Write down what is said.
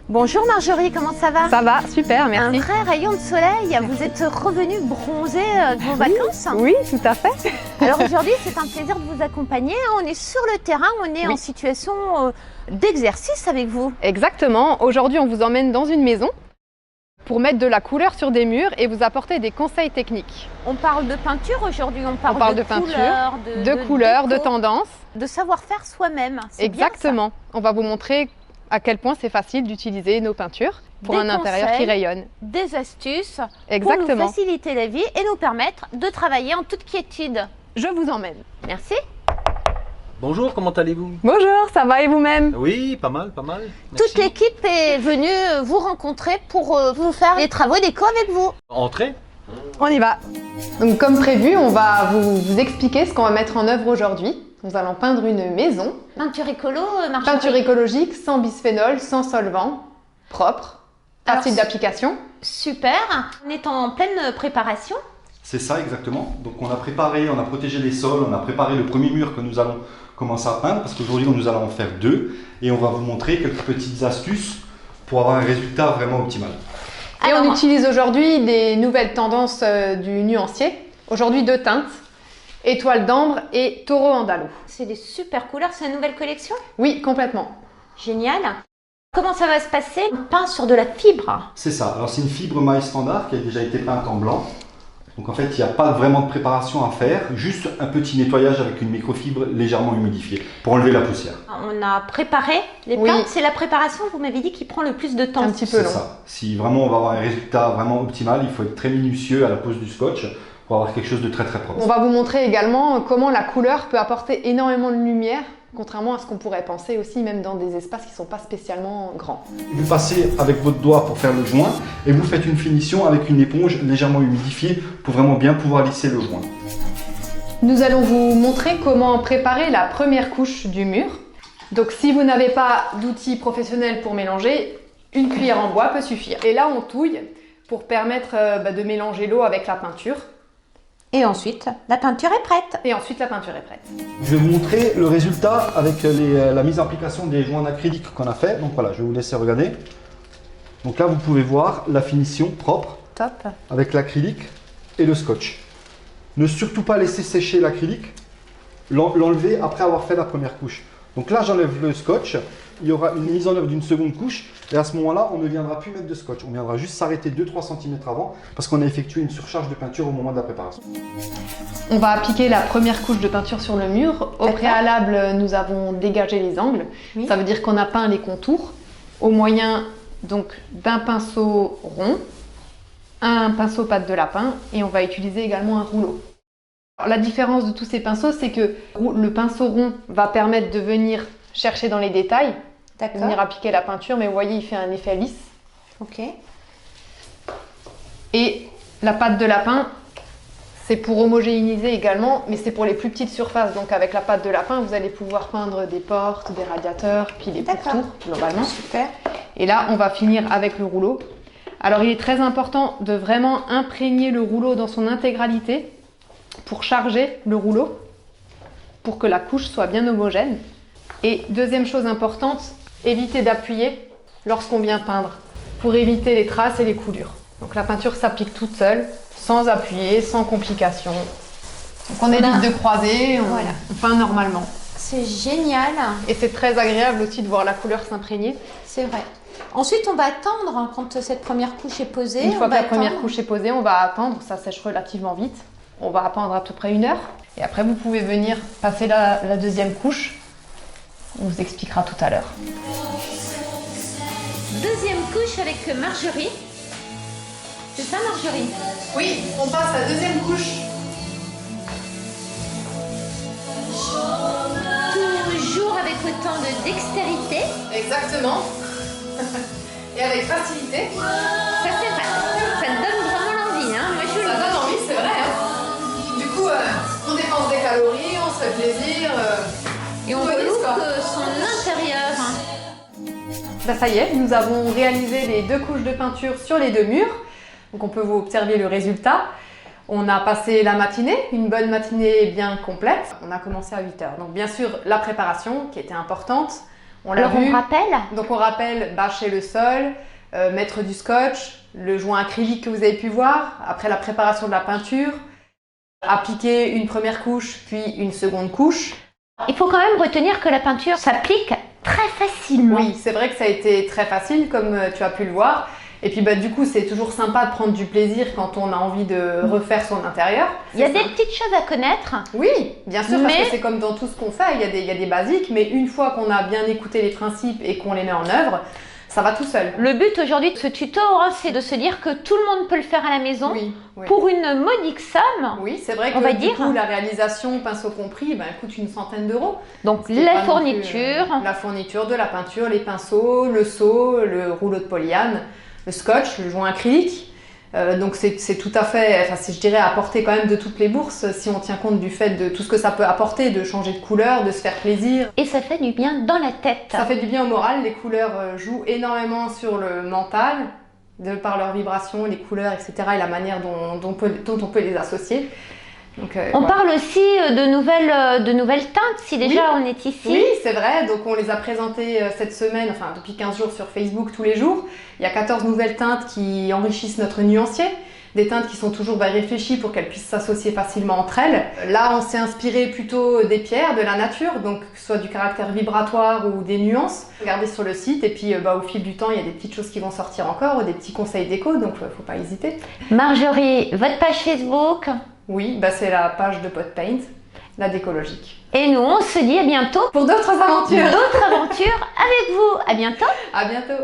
Bonjour Marjorie, comment ça va? Ça va, super, merci. Un vrai rayon de soleil, vous êtes revenue bronzer de vos vacances? Oui, tout à fait. Alors aujourd'hui, c'est un plaisir de vous accompagner. On est sur le terrain, on est en situation d'exercice avec vous. Exactement, aujourd'hui on vous emmène dans une maison pour mettre de la couleur sur des murs et vous apporter des conseils techniques. On parle de peinture aujourd'hui, on parle de peinture, couleur, de tendance. De savoir-faire soi-même. Exactement, on va vous montrer à quel point c'est facile d'utiliser nos peintures pour un intérieur qui rayonne. Des astuces pour nous faciliter la vie et nous permettre de travailler en toute quiétude. Je vous emmène. Merci. Bonjour, comment allez-vous? Bonjour, ça va et vous-même? Oui, pas mal, pas mal. Merci. Toute l'équipe est venue vous rencontrer pour vous faire les travaux déco avec vous. Entrez. On y va. Donc comme prévu, on va vous expliquer ce qu'on va mettre en œuvre aujourd'hui. Nous allons peindre une maison. Peinture écolo, Marjorie. Peinture écologique, sans bisphénol, sans solvant, propre, facile d'application. Super, on est en pleine préparation. C'est ça exactement. Donc on a protégé les sols, on a préparé le premier mur que nous allons commencer à peindre parce qu'aujourd'hui nous allons en faire deux et on va vous montrer quelques petites astuces pour avoir un résultat vraiment optimal. Et on utilise aujourd'hui des nouvelles tendances du nuancier. Aujourd'hui deux teintes. Étoile d'ambre et taureau andalou. C'est des super couleurs, c'est une nouvelle collection? Oui, complètement. Génial. Comment ça va se passer? On peint sur de la fibre. C'est ça, alors c'est une fibre maille standard qui a déjà été peinte en blanc. Donc en fait, il n'y a pas vraiment de préparation à faire, juste un petit nettoyage avec une microfibre légèrement humidifiée pour enlever la poussière. On a préparé les peintes, c'est la préparation, vous m'avez dit, qui prend le plus de temps. Un petit peu long. C'est ça. Si vraiment on va avoir un résultat vraiment optimal, il faut être très minutieux à la pose du scotch pour avoir quelque chose de très très propre. On va vous montrer également comment la couleur peut apporter énormément de lumière, contrairement à ce qu'on pourrait penser aussi, même dans des espaces qui ne sont pas spécialement grands. Vous passez avec votre doigt pour faire le joint et vous faites une finition avec une éponge légèrement humidifiée pour vraiment bien pouvoir lisser le joint. Nous allons vous montrer comment préparer la première couche du mur. Donc si vous n'avez pas d'outils professionnels pour mélanger, une cuillère en bois peut suffire. Et là on touille pour permettre de mélanger l'eau avec la peinture. Et ensuite, la peinture est prête. Je vais vous montrer le résultat avec la mise en application des joints en acrylique qu'on a fait. Donc voilà, je vais vous laisser regarder. Donc là, vous pouvez voir la finition propre. Top. Avec l'acrylique et le scotch. Ne surtout pas laisser sécher l'acrylique, l'enlever après avoir fait la première couche. Donc là, j'enlève le scotch. Il y aura une mise en œuvre d'une seconde couche et à ce moment-là, on ne viendra plus mettre de scotch. On viendra juste s'arrêter 2-3 cm avant parce qu'on a effectué une surcharge de peinture au moment de la préparation. On va appliquer la première couche de peinture sur le mur. Au préalable, nous avons dégagé les angles. Oui. Ça veut dire qu'on a peint les contours au moyen d'un pinceau rond, un pinceau patte de lapin et on va utiliser également un rouleau. Alors, la différence de tous ces pinceaux, c'est que le pinceau rond va permettre de venir chercher dans les détails, venir appliquer la peinture, mais vous voyez, il fait un effet lisse. Ok. Et la patte de lapin, c'est pour homogénéiser également, mais c'est pour les plus petites surfaces. Donc avec la patte de lapin, vous allez pouvoir peindre des portes, des radiateurs, puis les pourtours, globalement. Super. Et là, on va finir avec le rouleau. Alors il est très important de vraiment imprégner le rouleau dans son intégralité pour charger le rouleau, pour que la couche soit bien homogène. Et deuxième chose importante, éviter d'appuyer lorsqu'on vient peindre, pour éviter les traces et les coulures. Donc la peinture s'applique toute seule, sans appuyer, sans complications. Donc on évite de croiser, on peint normalement. C'est génial. Et c'est très agréable aussi de voir la couleur s'imprégner. C'est vrai. Ensuite, on va attendre quand cette première couche est posée. Une fois que la première couche est posée, on va attendre, ça sèche relativement vite. On va attendre à peu près 1 heure. Et après, vous pouvez venir passer la deuxième couche. On vous expliquera tout à l'heure. Deuxième couche avec Marjorie. C'est ça, Marjorie? Oui, on passe à la deuxième couche. Toujours avec autant de dextérité. Exactement. Et avec facilité. Ça c'est vrai. Ça donne vraiment l'envie. Hein. Moi, ça donne envie, c'est vrai. Hein. Du coup, on dépense des calories, on se fait plaisir. Et on relook son intérieur. Bah ça y est, nous avons réalisé les 2 couches de peinture sur les 2 murs. Donc on peut vous observer le résultat. On a passé la matinée, une bonne matinée bien complète. On a commencé à 8 h. Donc bien sûr, la préparation qui était importante. On l'a Alors vu. on rappelle. Donc on rappelle bâcher le sol, mettre du scotch, le joint acrylique que vous avez pu voir, après la préparation de la peinture, appliquer une première couche puis une seconde couche. Il faut quand même retenir que la peinture s'applique très facilement. Oui, c'est vrai que ça a été très facile comme tu as pu le voir. Et puis du coup, c'est toujours sympa de prendre du plaisir quand on a envie de refaire son intérieur. Il y a des petites choses à connaître. Oui, bien sûr, parce Mais- que c'est comme dans tout ce qu'on fait, il y a des basiques, mais une fois qu'on a bien écouté les principes et qu'on les met en œuvre, ça va tout seul. Le but aujourd'hui de ce tuto, hein, c'est de se dire que tout le monde peut le faire à la maison Oui, oui. pour une modique somme. Oui, c'est vrai que on va du dire. coup, la réalisation, pinceau compris, elle coûte une centaine d'euros. Donc Ce qui est la pas non plus, fourniture. la fourniture, de la peinture, les pinceaux, le seau, le rouleau de polyane, le scotch, le joint acrylique. Donc c'est tout à fait, enfin je dirais à portée quand même de toutes les bourses si on tient compte du fait de tout ce que ça peut apporter, de changer de couleur, de se faire plaisir. Et ça fait du bien dans la tête. Ça fait du bien au moral, les couleurs jouent énormément sur le mental, de par leur vibration, les couleurs, etc. et la manière dont on peut les associer. Donc, On voilà. parle aussi de nouvelles teintes, si déjà on est ici. Oui, c'est vrai. Donc, on les a présentées cette semaine, enfin depuis 15 jours sur Facebook tous les jours. Il y a 14 nouvelles teintes qui enrichissent notre nuancier. Des teintes qui sont toujours réfléchies pour qu'elles puissent s'associer facilement entre elles. Là, on s'est inspiré plutôt des pierres, de la nature, donc que ce soit du caractère vibratoire ou des nuances. Regardez sur le site et puis au fil du temps, il y a des petites choses qui vont sortir encore, des petits conseils déco, donc faut pas hésiter. Marjorie, votre page Facebook. Oui, c'est la page de Pot Paint, la décologique. Et nous, on se dit à bientôt Pour d'autres aventures. D'autres aventures avec vous. À bientôt. À bientôt.